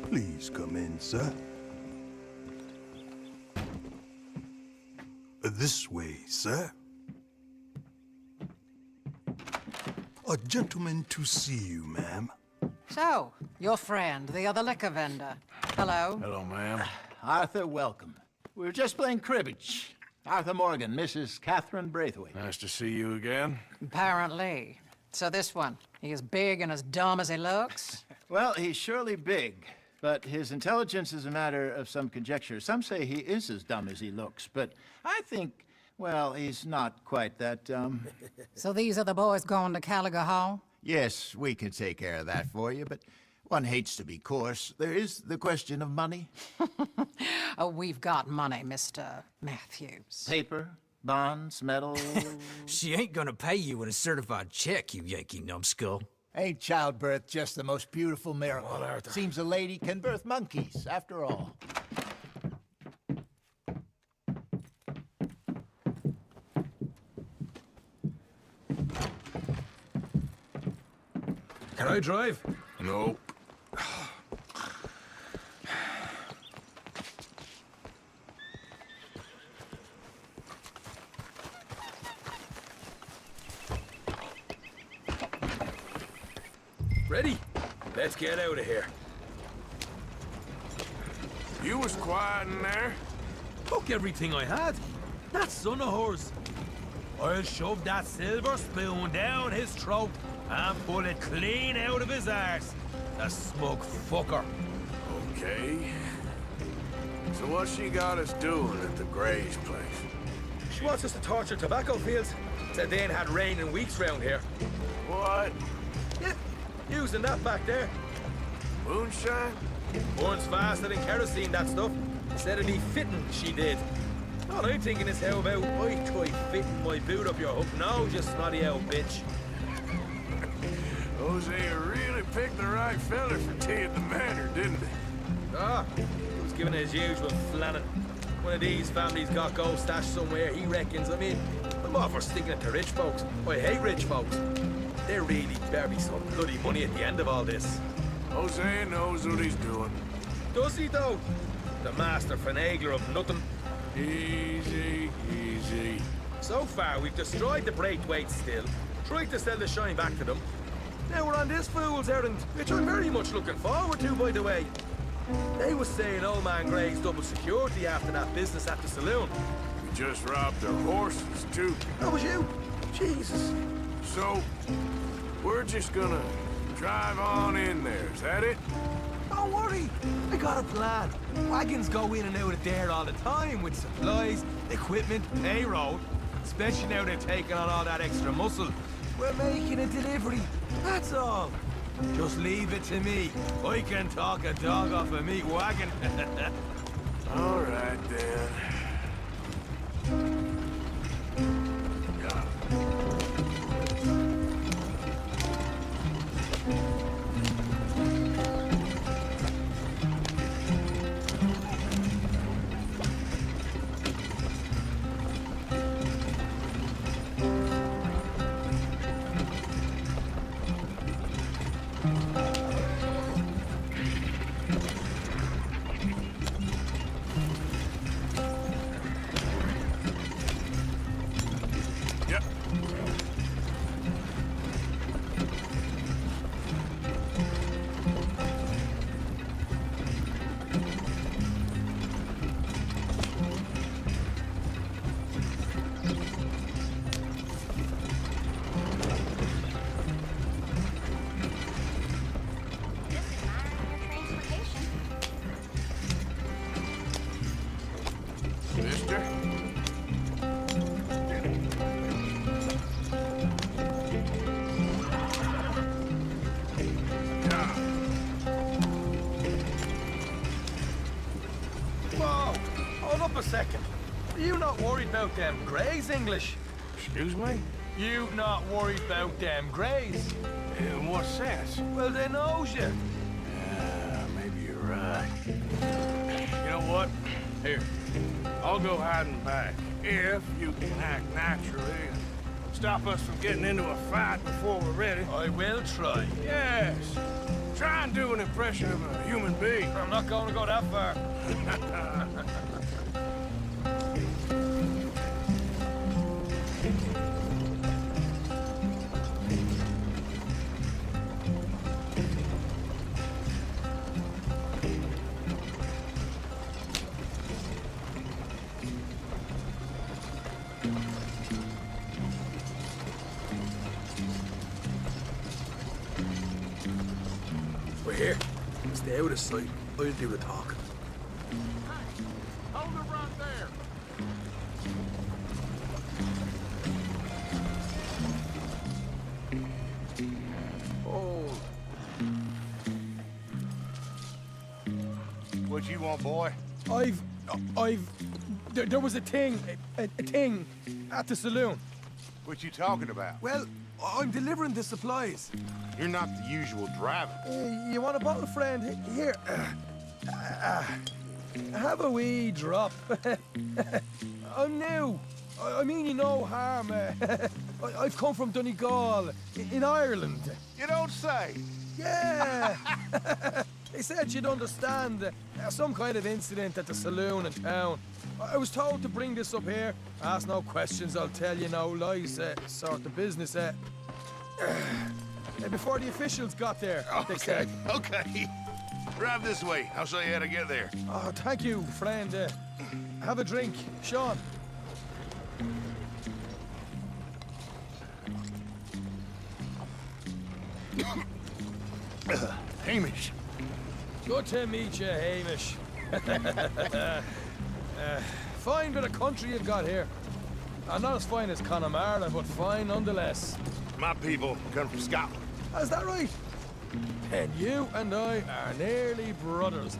Please come in, sir. This way, sir. A gentleman to see you, ma'am. So, your friend, the other liquor vendor. Hello. Hello, ma'am. Arthur, welcome. We were just playing cribbage. Arthur Morgan, Mrs. Catherine Braithwaite. Nice to see you again. Apparently. So this one, he is big and as dumb as he looks? Well, he's surely big, but his intelligence is a matter of some conjecture. Some say he is as dumb as he looks, but I think, well, he's not quite that dumb. So these are the boys going to Caliga Hall? Yes, we can take care of that for you, but one hates to be coarse. There is the question of money. Oh, we've got money, Mr. Matthews. Paper, bonds, metal. She ain't gonna pay you in a certified check, you Yankee numbskull. Ain't childbirth just the most beautiful miracle? Well, Arthur. Seems a lady can birth monkeys, after all. Can I drive? No. Ready? Let's get out of here. You was quiet in there. Took everything I had. That son of hers. I'll shove that silver spoon down his throat and pull it clean out of his arse. The smug fucker. Okay. So what she got us doing at the Gray's place? She wants us to torture tobacco fields. Said they ain't had rain in weeks round here. What? Yeah, using that back there. Moonshine? Burns faster than kerosene, that stuff. Said it'd be fitting, she did. All I'm thinking is how about I try fitting my boot up your hook now, you snotty old bitch. Hosea really picked the right fella for tea at the manor, didn't he? Ah, he was giving his usual flannin'. One of these families got gold stashed somewhere, he reckons. I mean, I'm all for sticking it to rich folks. I hate rich folks. There really better be some bloody money at the end of all this. Hosea knows what he's doing. Does he, though? The master finagler of nothing. Easy, easy. So far, we've destroyed the Braithwaites still, tried to sell the shine back to them. Now we're on this fool's errand, which I'm very much looking forward to, by the way. They was saying old man Gray's double security after that business at the saloon. We just robbed their horses, too. That was you? Jesus. So, we're just gonna drive on in there, is that it? Don't worry, I got a plan. Wagons go in and out of there all the time with supplies, equipment, payroll. Especially now they're taking on all that extra muscle. We're making a delivery, that's all. Just leave it to me. I can talk a dog off a meat wagon. All right, then. Yep. Mister? Yeah. Whoa, hold up a second. Are you not worried about them Greys, English? Excuse me? You not worried about them Greys? In what sense? Well, they knows you. Yeah, maybe you're right. You know what? Here, I'll go hiding back. If you can act naturally and stop us from getting into a fight before we're ready. I will try. Yes. Try and do an an impression of a human being. I'm not going to go that far. We're here. Stay out of sight. I'll do the talking. Hold it right there. Oh, What you want, boy? there was a thing at the saloon. What you talking about? Well, I'm delivering the supplies. You're not the usual driver. You want a bottle, friend? Here. Have a wee drop. I'm new. I mean you no harm. I've come from Donegal, in Ireland. You don't say. Yeah. They said you'd understand. Some kind of incident at the saloon in town. I was told to bring this up here. Ask no questions, I'll tell you no lies. Sort of business. Before the officials got there, they said. Okay. Drive this way. I'll show you how to get there. Oh, thank you, friend. Have a drink, Sean. Hamish. Good to meet you, Hamish. Fine bit of country you've got here. Not as fine as Connemara, but fine nonetheless. My people come from Scotland. Is that right? And you and I are nearly brothers.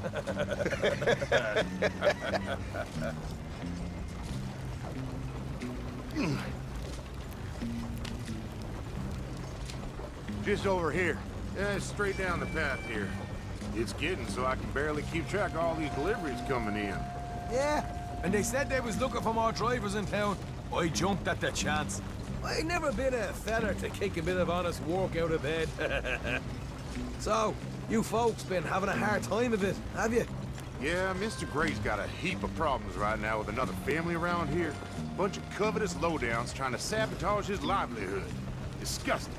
Just over here. Yeah, straight down the path here. It's getting so I can barely keep track of all these deliveries coming in. Yeah, and they said they was looking for more drivers in town. I jumped at the chance. I never been a feller to kick a bit of honest work out of bed. So, you folks been having a hard time of it, have you? Yeah, Mr. Gray's got a heap of problems right now with another family around here. Bunch of covetous lowdowns trying to sabotage his livelihood. Disgusting.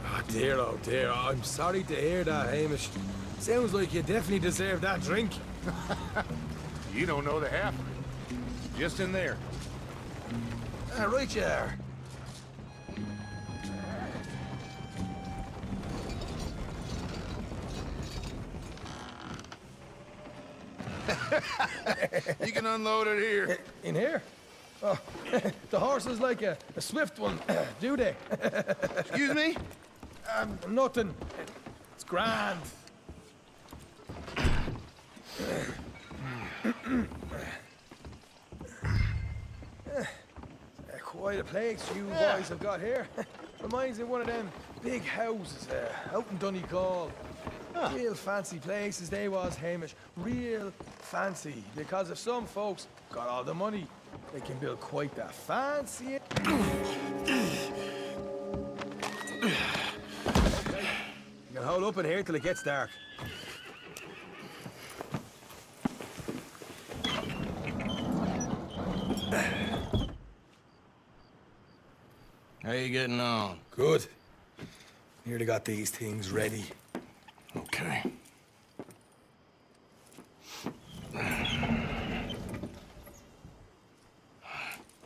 Oh dear, I'm sorry to hear that, Hamish. Sounds like you definitely deserve that drink. You don't know the half of it. Just in there. Right you are. You can unload it here. In here? Oh, the horse is like a swift one, do they? Excuse me? Nothing. It's grand. Quite a place you boys have got here. Reminds me of one of them big houses out in Donegal. Real fancy places they was, Hamish. Real fancy. Because if some folks got all the money, they can build quite that fancy. You can hold up in here till it gets dark. How you getting on? Good. Nearly got these things ready. Okay.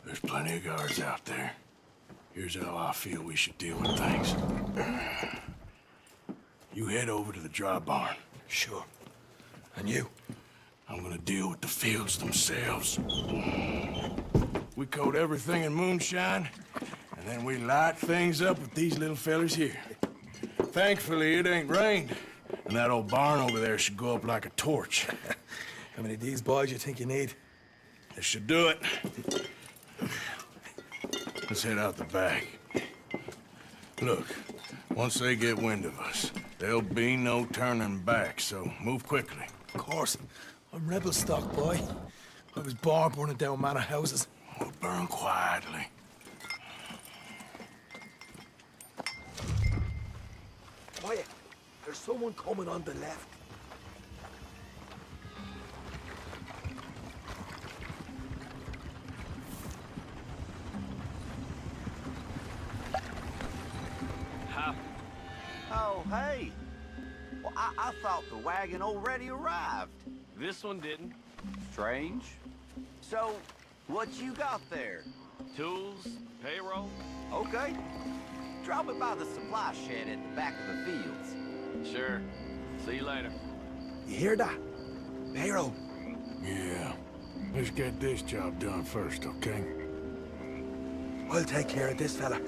There's plenty of guards out there. Here's how I feel we should deal with things. You head over to the dry barn. Sure. And you? I'm gonna deal with the fields themselves. We coat everything in moonshine, and then we light things up with these little fellers here. Thankfully, it ain't rained, and that old barn over there should go up like a torch. How many of these boys you think you need? This should do it. Let's head out the back. Look, once they get wind of us, there'll be no turning back, so move quickly. Of course. I'm rebel stock, boy. I was born burning down manor houses. We'll burn quietly. Quiet. There's someone coming on the left. Oh, hey. Well, I thought the wagon already arrived. This one didn't. Strange. So, what you got there? Tools, payroll. Okay. Drop it by the supply shed at the back of the fields. Sure. See you later. You hear that? Payroll. Yeah. Let's get this job done first, okay? I'll take care of this fella.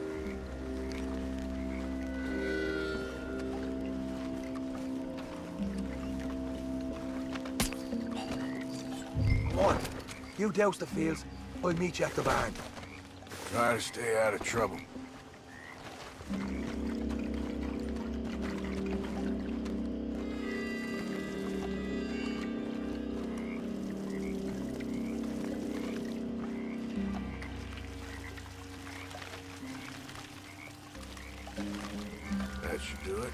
Come on. You douse the fields. I'll meet you at the barn. Try to stay out of trouble. That should do it.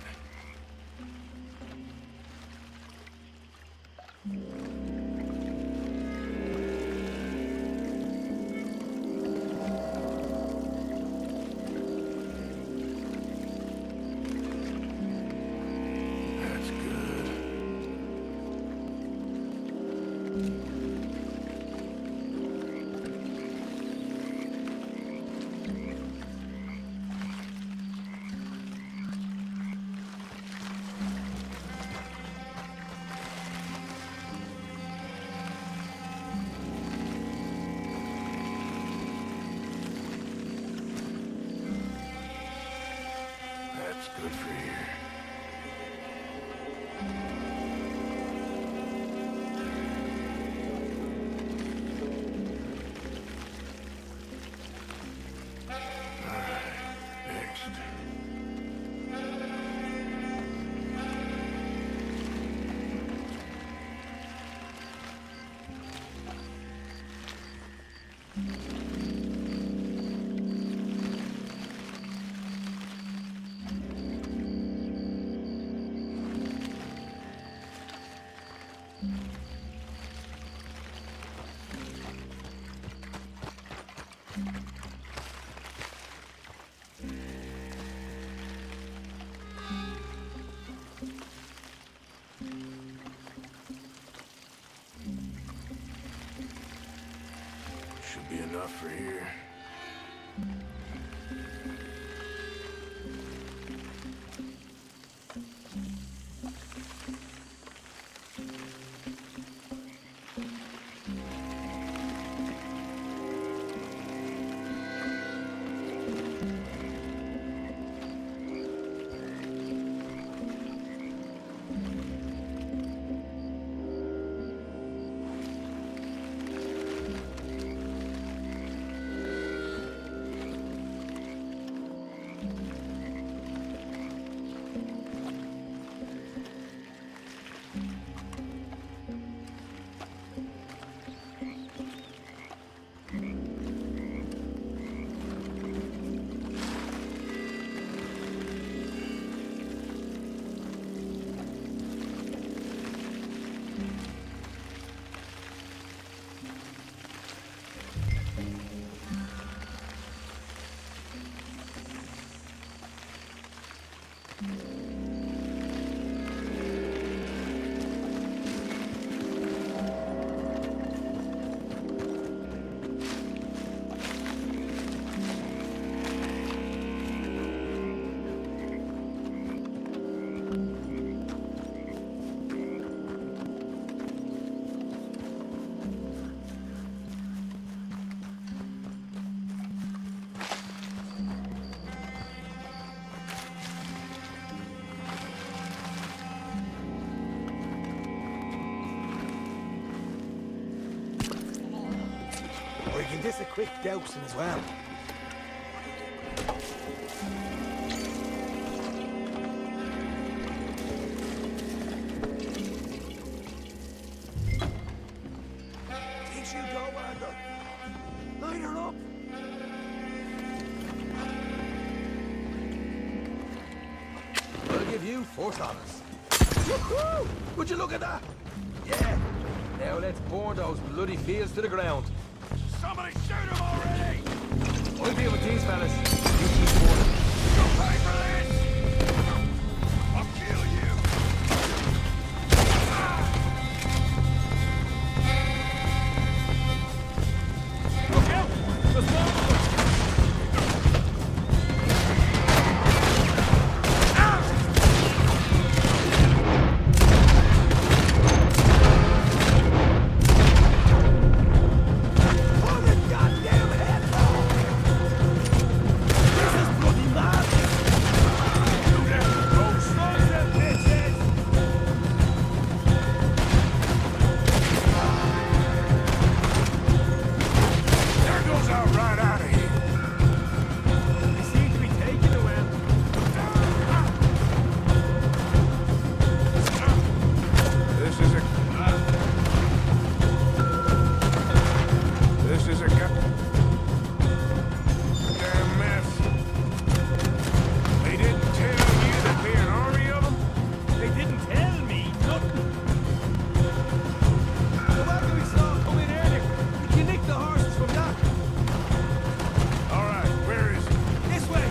That's good. That's good for here. Next. Should be enough for here. Or you can this a quick dousing as well. Teach you go, Arthur. Line her up. I'll give you on foot on us. Woohoo! Would you look at that? Yeah. Now let's burn those bloody fields to the ground. Somebody shoot him already! I'll deal with these fellas. You keep burning. You'll pay for this! I'll kill you! Look out! There's more of us! There goes our right out of here! They seem to be taking the well. This is a... This is a damn mess. They didn't tell you there'd be an army of them? They didn't tell me nothing. The wagon we saw come in earlier. We can nick the horses from that. All right, where is it? This way.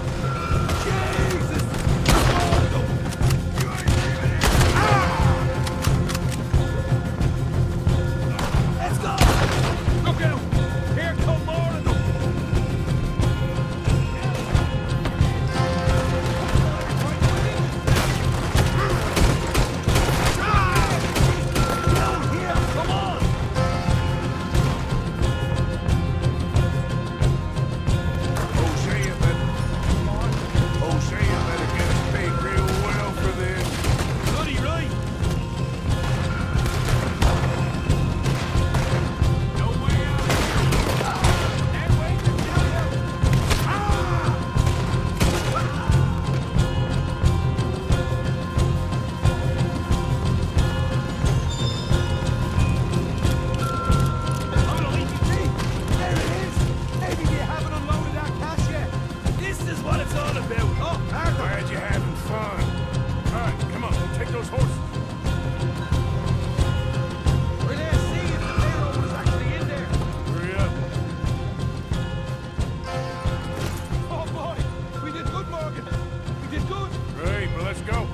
Jesus! Oh, no. You ain't leaving it! Let's go! Look out! Here come more of them! Down here! Come on! Hosea better get us paid real well for this. Bloody right! No way out of here. That way to kill you! Oh, EPG! There it is! Maybe they haven't unloaded that cash yet. This is what it's all about. Oh, Arthur! Glad you're having fun. All right, come on, take those horses. We're there to see if the payroll was actually in there. Hurry up. Oh boy! We did good, Morgan! We did good! Great, well, let's go.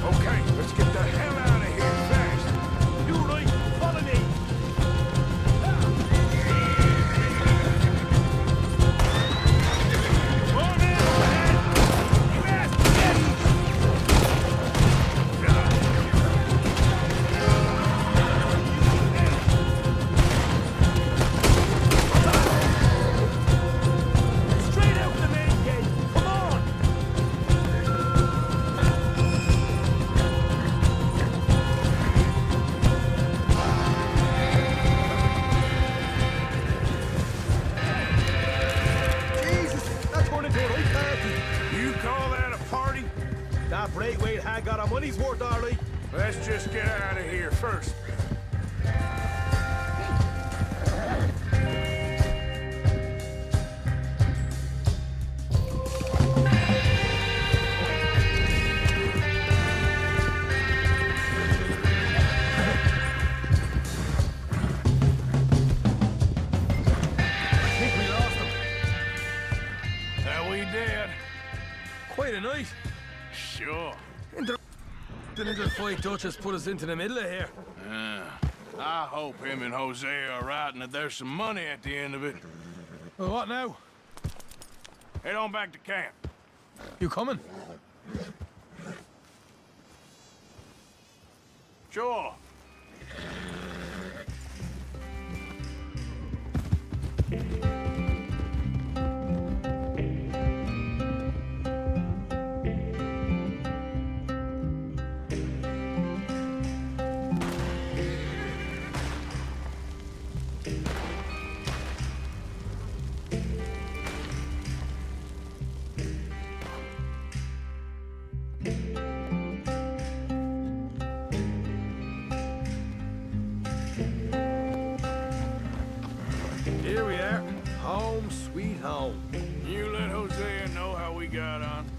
Okay, let's get the hell out of here fast. You right! Follow me! More men overhead! You asked to get Straight out the main gate! Come on! Jesus! That turned into a right party! You call that a party? That Braithwaite had got our money's worth, all right. Let's just get out of here first. I think we lost them. That we did. Quite a night. Sure. The little fight Dutch has put us into the middle of here. I hope him and Hosea are right and that there's some money at the end of it. Well, what now? Head on back to camp. You coming? Sure. Here we are. Home sweet home. You let Hosea know how we got on.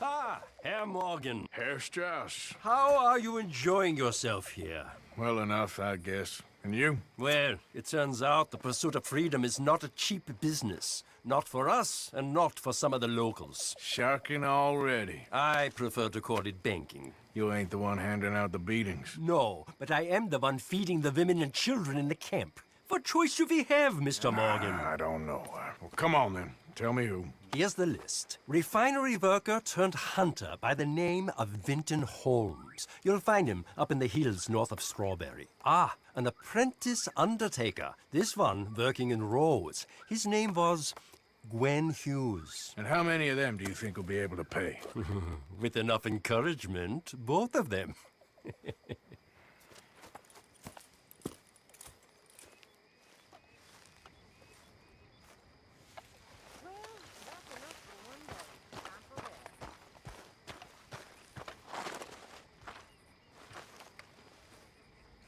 Ah, Herr Morgan. Herr Strauss. How are you enjoying yourself here? Well enough, I guess. And you? Well, it turns out the pursuit of freedom is not a cheap business. Not for us, and not for some of the locals. Sharking already. I prefer to call it banking. You ain't the one handing out the beatings. No, but I am the one feeding the women and children in the camp. What choice do we have, Mr. Morgan? I don't know. Well, come on then. Tell me who. Here's the list. Refinery worker turned hunter by the name of Vinton Holmes. You'll find him up in the hills north of Strawberry. Ah, an apprentice undertaker. This one working in Rhodes. His name was Gwen Hughes. And how many of them do you think will be able to pay? With enough encouragement, both of them.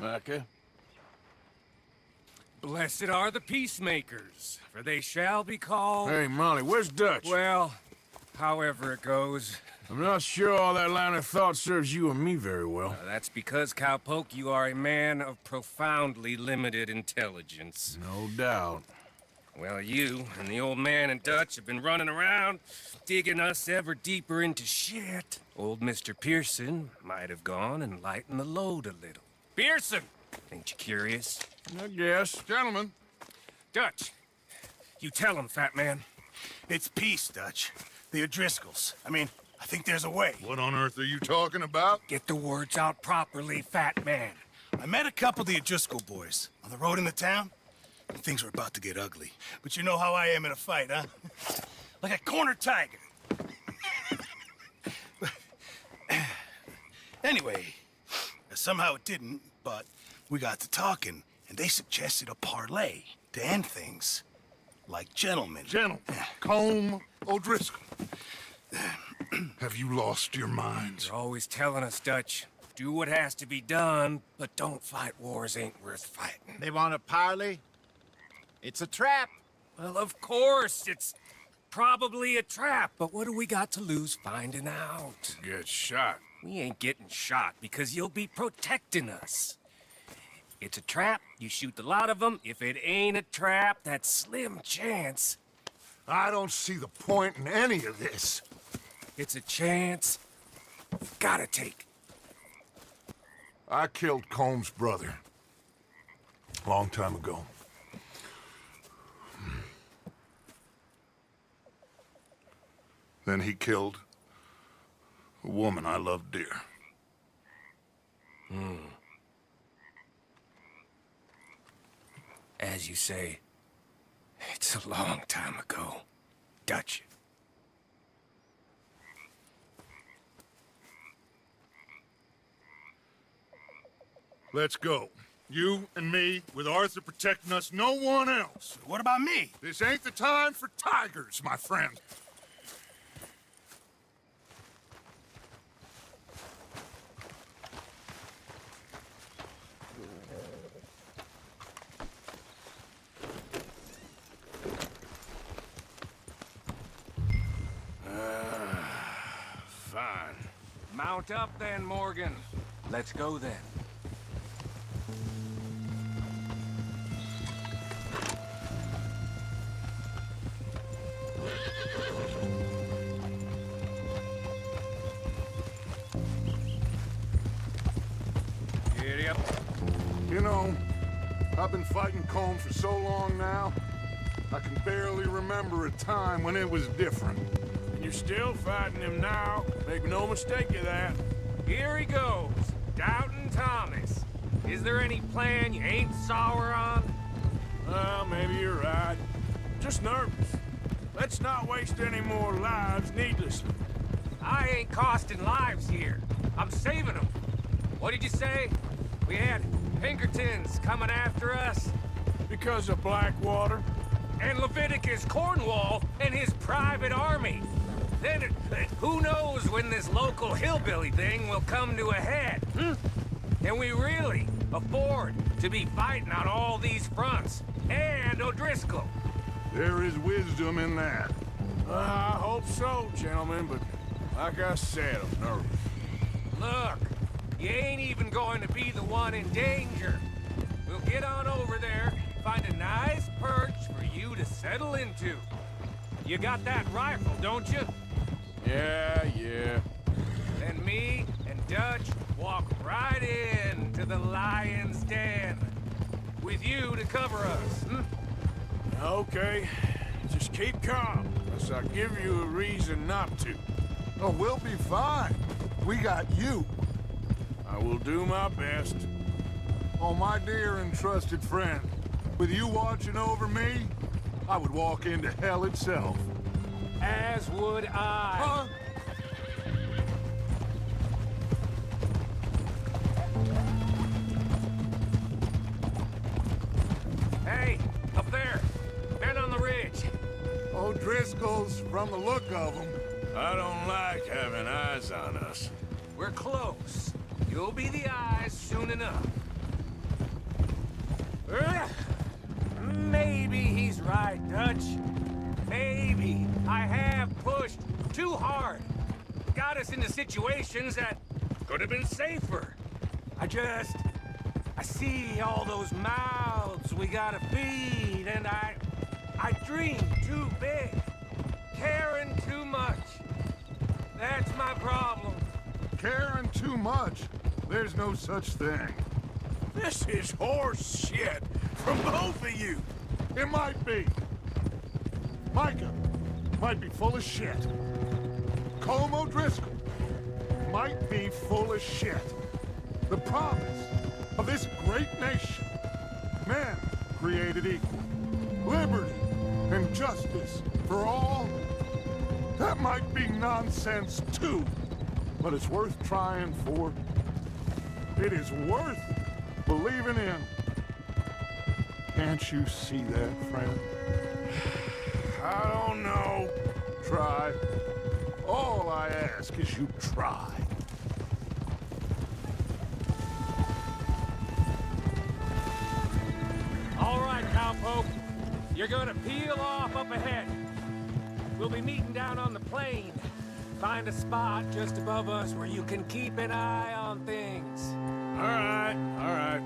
Micah? Blessed are the peacemakers, for they shall be called... Hey, Molly, where's Dutch? Well, however it goes. I'm not sure all that line of thought serves you and me very well. That's because, Cowpoke, you are a man of profoundly limited intelligence. No doubt. Well, you and the old man and Dutch have been running around, digging us ever deeper into shit. Old Mr. Pearson might have gone and lightened the load a little. Pearson! Ain't you curious? I guess. Gentlemen. Dutch, you tell him, fat man. It's peace, Dutch. The O'Driscolls. I mean, I think there's a way. What on earth are you talking about? Get the words out properly, fat man. I met a couple of the O'Driscoll boys on the road into town, and things were about to get ugly. But you know how I am in a fight, huh? Like a corner tiger. Anyway, somehow it didn't, but we got to talking, and they suggested a parlay to end things. Like gentlemen. Gentlemen, Combe O'Driscoll. Have you lost your minds? You're always telling us, Dutch. Do what has to be done, but don't fight wars ain't worth fighting. They want a parley? It's a trap. Well, of course, it's probably a trap, but what do we got to lose finding out? Get shot. We ain't getting shot because you'll be protecting us. It's a trap, you shoot the lot of them. If it ain't a trap, that's slim chance. I don't see the point in any of this. It's a chance you've gotta take. I killed Combs' brother. Long time ago. Then he killed a woman I loved dear. As you say, it's a long time ago, Dutch. Let's go. You and me, with Arthur protecting us, no one else. What about me? This ain't the time for tigers, my friend. Fine. Mount up then, Morgan. Let's go then. Giddy up. You know, I've been fighting Colm for so long now, I can barely remember a time when it was different. And you're still fighting him now. Make no mistake of that. Here he goes, Doubting Thomas. Is there any plan you ain't sour on? Well, maybe you're right. Just nervous. Let's not waste any more lives needlessly. I ain't costing lives here. I'm saving them. What did you say? We had Pinkertons coming after us? Because of Blackwater? And Leviticus Cornwall and his private army. Then, who knows when this local hillbilly thing will come to a head, Can we really afford to be fighting on all these fronts? And O'Driscoll? There is wisdom in that. I hope so, gentlemen, but like I said, I'm nervous. Look, you ain't even going to be the one in danger. We'll get on over there, find a nice perch for you to settle into. You got that rifle, don't you? Yeah. Then me and Dutch walk right in to the lion's den. With you to cover us, Okay, just keep calm, unless I give you a reason not to. Oh, we'll be fine. We got you. I will do my best. Oh, my dear and trusted friend. With you watching over me, I would walk into hell itself. As would I. Huh? Hey, up there. Men on the ridge. O'Driscoll's, from the look of them. I don't like having eyes on us. We're close. You'll be the eyes soon enough. Maybe he's right, Dutch. Maybe I have pushed too hard. Got us into situations that could have been safer. I see all those mouths we gotta feed, and I dream too big. Caring too much. That's my problem. Caring too much. There's no such thing. This is horse shit from both of you. It might be. Micah might be full of shit. Colm O'Driscoll might be full of shit. The promise of this great nation. Men created equal. Liberty and justice for all. That might be nonsense too, but it's worth trying for. It is worth believing in. Can't you see that, friend? I don't know. Try. All I ask is you try. All right, cowpoke. You're gonna peel off up ahead. We'll be meeting down on the plain. Find a spot just above us where you can keep an eye on things. All right.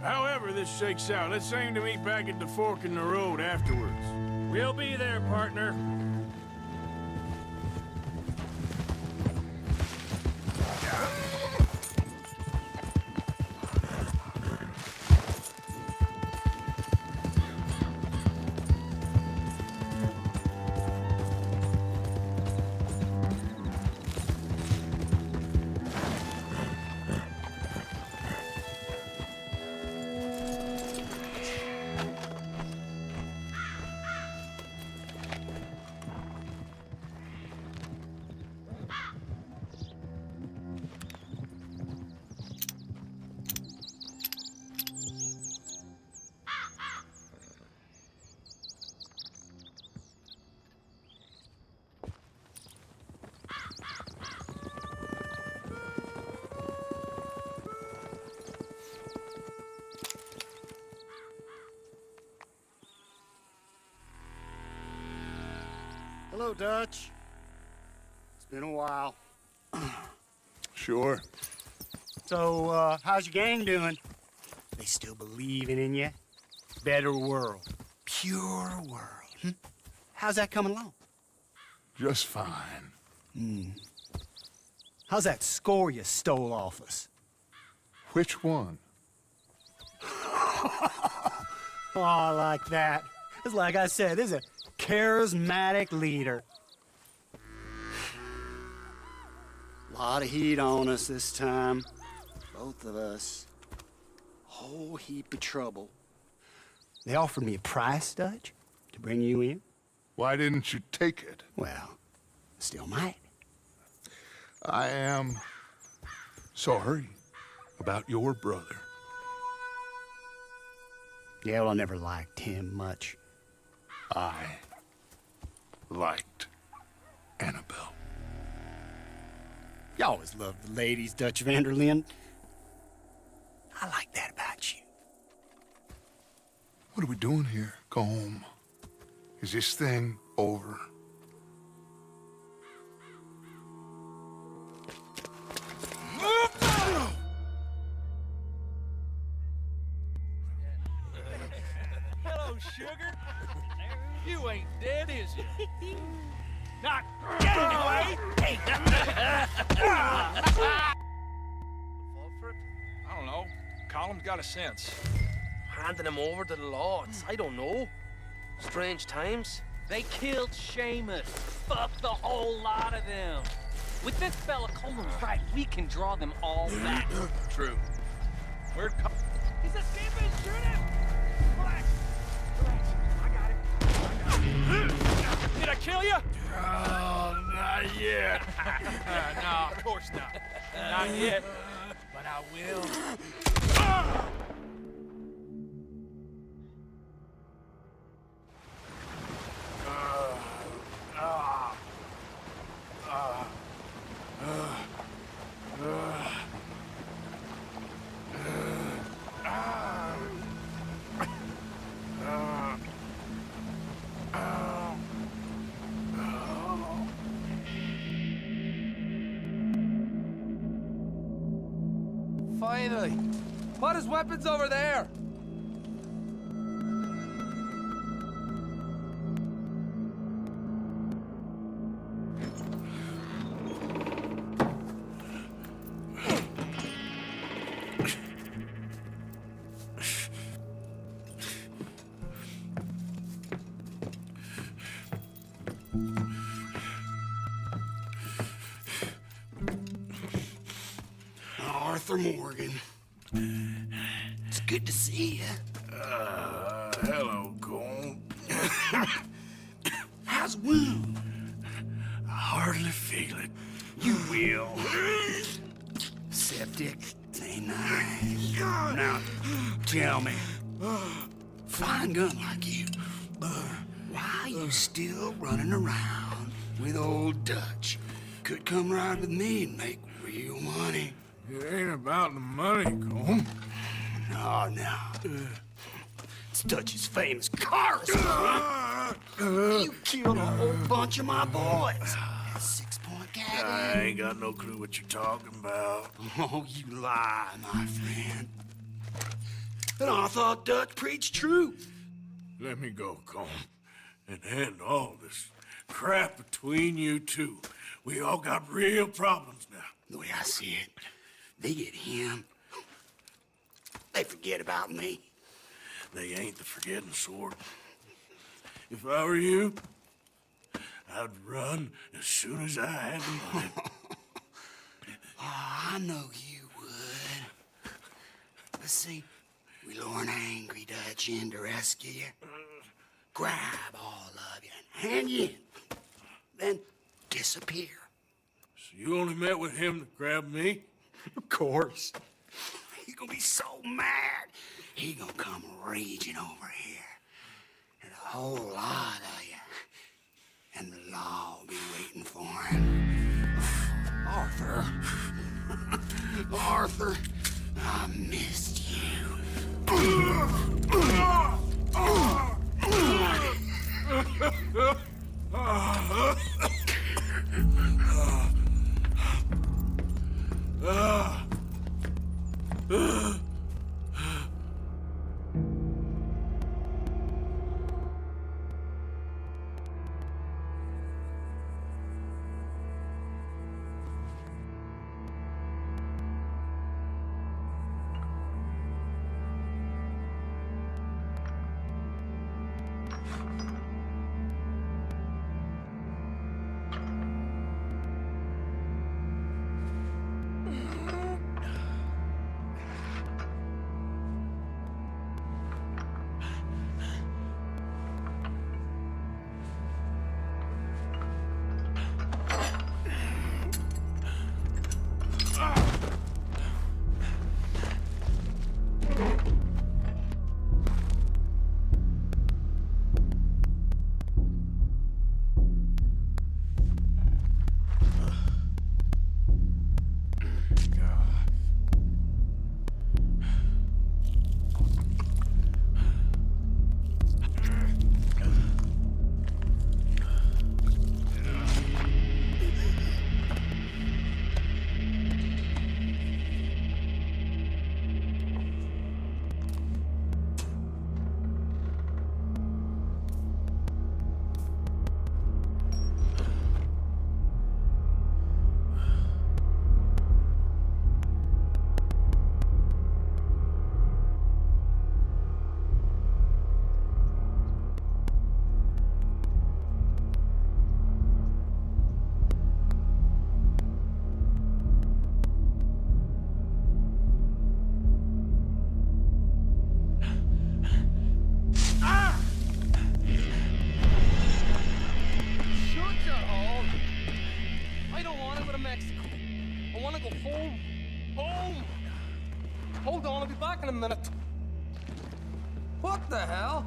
However this shakes out, let's aim to meet back at the fork in the road afterwards. We'll be there, partner. Hello, Dutch. It's been a while. Sure. So, how's your gang doing? They still believing in you? Better world. Pure world. How's that coming along? Just fine. How's that score you stole off us? Which one? Oh, like that. It's like I said, this is a charismatic leader. Lot of heat on us this time. Both of us. Whole heap of trouble. They offered me a price, Dutch, to bring you in. Why didn't you take it? Well, still might. I am sorry about your brother. Yeah, well, I never liked him much. I liked Annabelle. You always loved the ladies, Dutch van der Linde. I like that about you. What are we doing here? Go home. Is this thing over? Hello, sugar. You ain't dead, is you? Not get away! I don't know. Colum's got a sense. Handing him over to the lords. I don't know. Strange times. They killed Seamus. Fuck the whole lot of them. With this fella Coleman's right, we can draw them all back. True. Where'd He's escaping! Shoot him! Relax. Relax. I got him. Did I kill you? Oh, not yet. No, of course not. Not yet. But I will. Finally. Put his weapons over there. Arthur Morgan. It's good to see you. Hello, Colm. How's the wound? I hardly feel it. You will. Septic. Ain't nice. Now, tell me. Fine gun like you. Why you still running around with old Dutch? Could come right with me and make real money. It ain't about the money, Colm. No. It's Dutch's famous car story. You killed a whole bunch of my boys. That 6-point gag. I ain't got no clue what you're talking about. Oh, you lie, my friend. And I thought Dutch preached truth. Let me go, Colm, and end all this crap between you two. We all got real problems now. The way I see it, they get him. They forget about me. They ain't the forgetting sort. If I were you, I'd run as soon as I had the money. Oh, I know you would. But see, we lure an angry Dutch in to rescue you. Grab all of you and hand you in. Then disappear. So you only met with him to grab me? Of course. He's gonna be so mad. He gonna come raging over here. And a whole lot of you. And the law will be waiting for him. Arthur. Arthur, I missed you. Hold on, I'll be back in a minute. What the hell?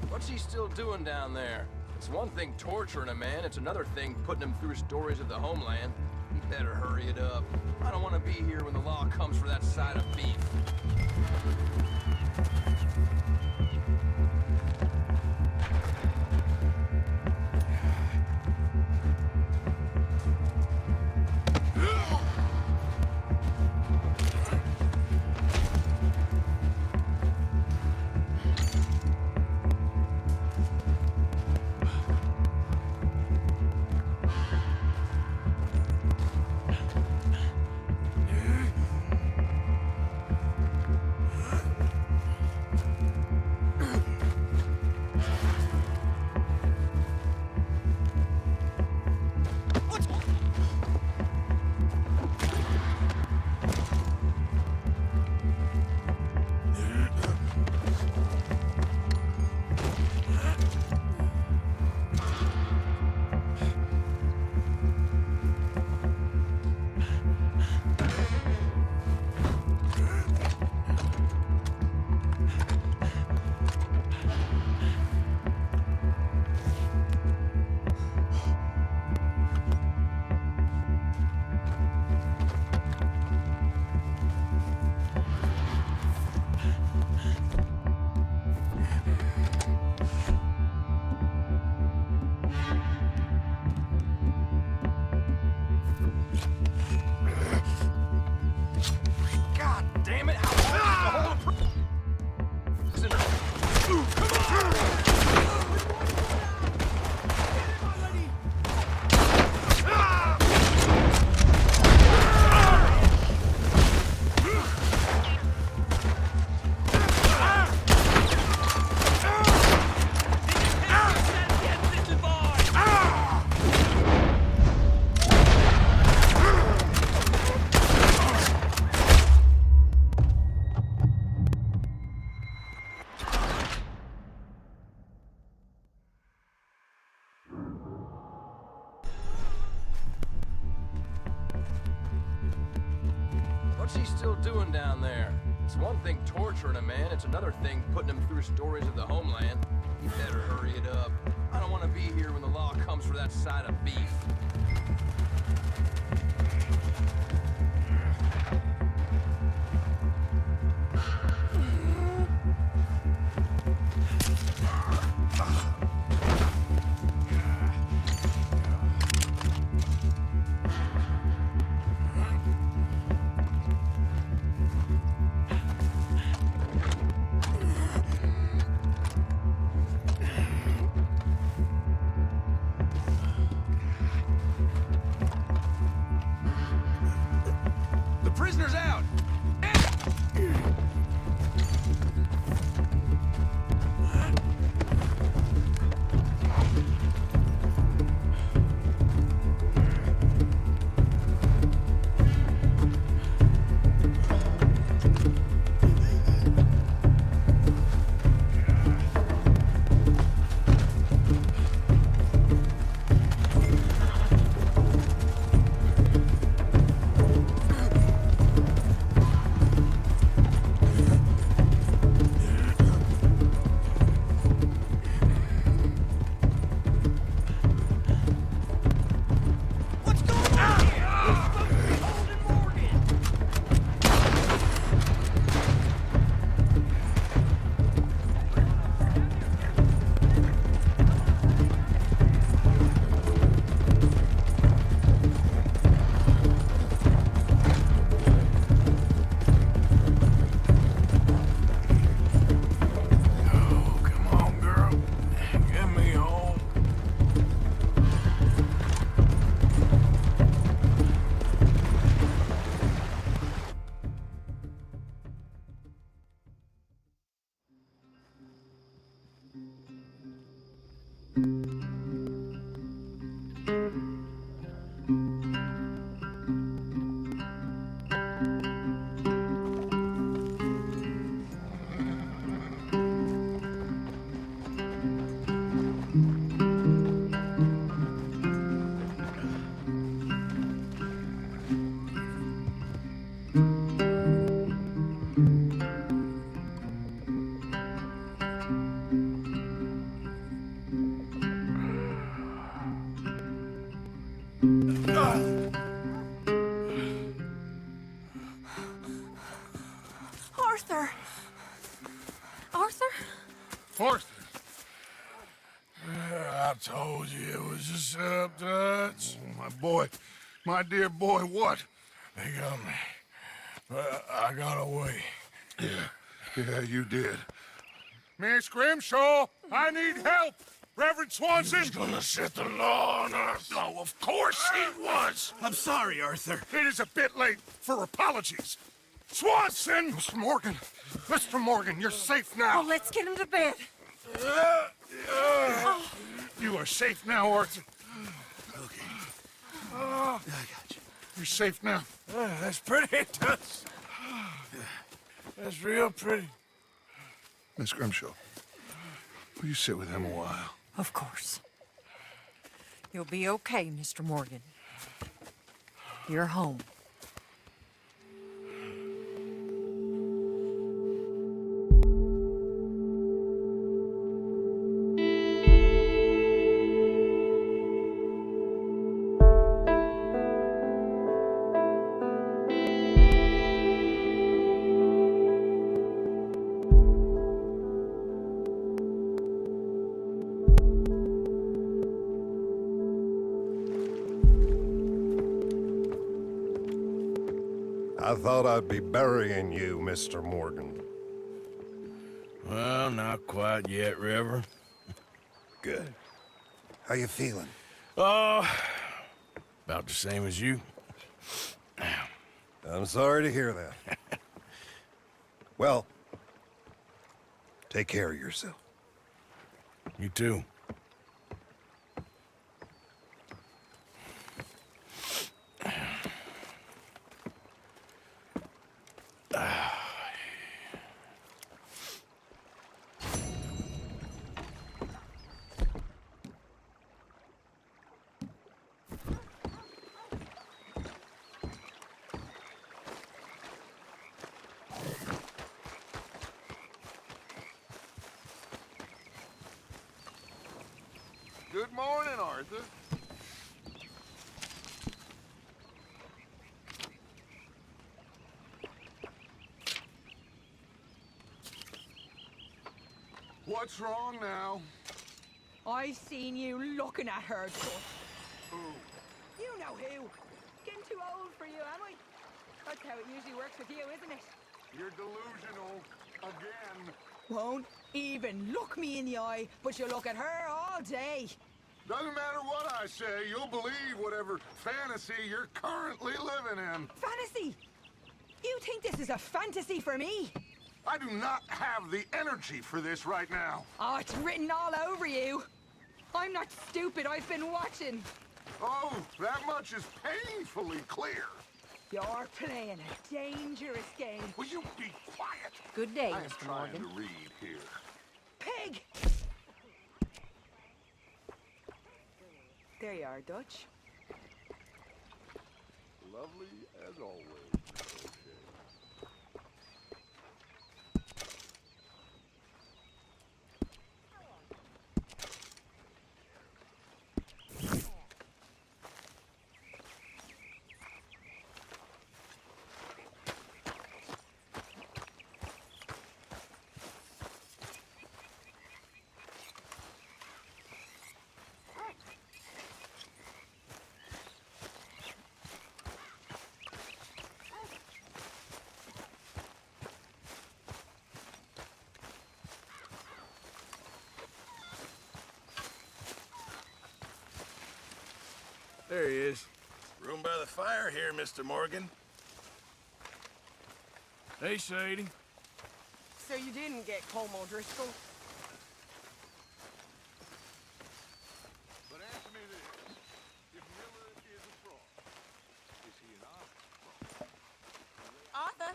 What's he still doing down there? It's one thing torturing a man, it's another thing putting him through stories of the homeland. He better hurry it up. I don't want to be here when the law comes for that side of beef. What's he still doing down there? It's one thing torturing a man, it's another thing putting him through stories of the homeland. He better hurry it up. I don't want to be here when the law comes for that side of beef. Prisoners out! Arthur! Arthur? Arthur! I told you it was a setup, Dutch. My boy. My dear boy, what? They got me. But I got away. Yeah, you did. Miss Grimshaw, I need help! Reverend Swanson! He's gonna set the law on us. No, of course he was! I'm sorry, Arthur. It is a bit late for apologies. Swanson! Mr. Morgan! Mr. Morgan, you're safe now. Oh, let's get him to bed. You are safe now, Arthur. Okay. I got you. You're safe now. That's pretty, Dutch. That's real pretty. Miss Grimshaw, will you sit with him a while? Of course. You'll be okay, Mr. Morgan. You're home. I thought I'd be burying you, Mr. Morgan. Well, not quite yet, Reverend. Good. How you feeling? Oh, about the same as you. I'm sorry to hear that. Well, take care of yourself. You too. Good morning, Arthur. What's wrong now? I seen you looking at her, Dutch. Who? You know who. Getting too old for you, am I? That's how it usually works with you, isn't it? You're delusional. Again. Won't even look me in the eye, but you look at her all day. Doesn't matter what I say, you'll believe whatever fantasy you're currently living in. Fantasy? You think this is a fantasy for me? I do not have the energy for this right now. Oh, it's written all over you. I'm not stupid, I've been watching. Oh, that much is painfully clear. You're playing a dangerous game. Will you be quiet? Good day, I am Mr. trying Morgan. to read here. Pig! There you are, Dutch. Lovely as always. There he is. Room by the fire here, Mr. Morgan. Hey, Sadie. So you didn't get Como Driscoll? But answer me this. If Miller is a fraud, is he an honest fraud? Arthur?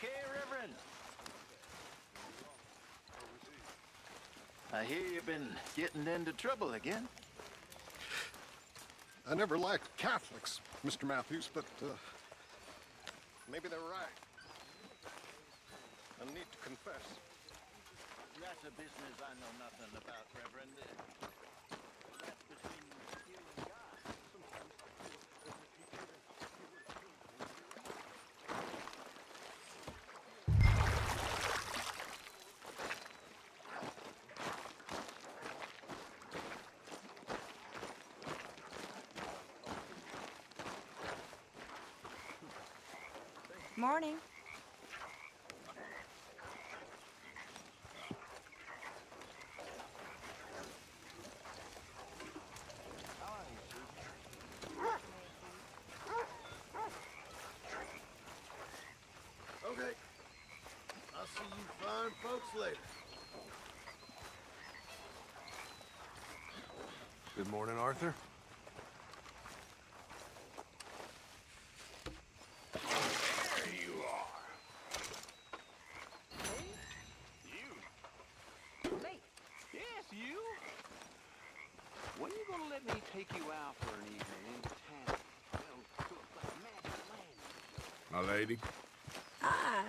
Okay, Reverend. I hear you've been getting into trouble again. I never liked Catholics, Mr. Matthews, but maybe they're right. I need to confess. That's a business I know nothing about, Reverend. That's between you and God. Morning. Okay. I'll see you fine folks later. Good morning, Arthur. There you are. You? Me? Yes, you. When are you gonna let me take you out for an evening into town? Well, to a magic land. My lady. Ah,